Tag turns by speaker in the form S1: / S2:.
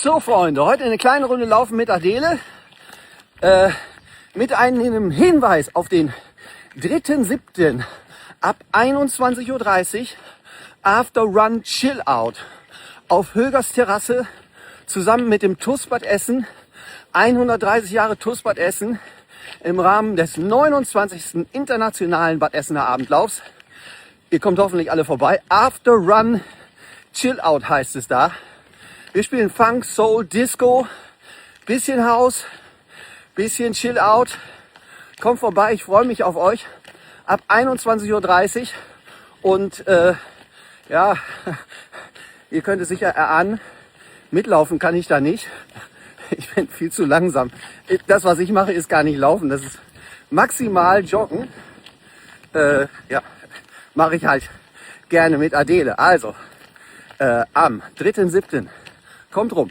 S1: So Freunde, heute eine kleine Runde laufen mit Adele, mit einem Hinweis auf den 3.7. ab 21:30 Uhr After Run Chill Out auf Högers Terrasse zusammen mit dem TuS Bad Essen, 130 Jahre TuS Bad Essen im Rahmen des 29. Internationalen Bad Essener Abendlaufs. Ihr kommt hoffentlich alle vorbei. After Run Chill Out heißt es da. Wir spielen Funk, Soul, Disco, bisschen House, bisschen Chill Out. Kommt vorbei, ich freue mich auf euch. Ab 21:30 Uhr und ja, ihr könnt es sicher erahnen, mitlaufen kann ich da nicht. Ich bin viel zu langsam. Das, was ich mache, ist gar nicht laufen. Das ist maximal joggen. Ja, mache ich halt gerne mit Adele. Also, am 3.7. kommt rum.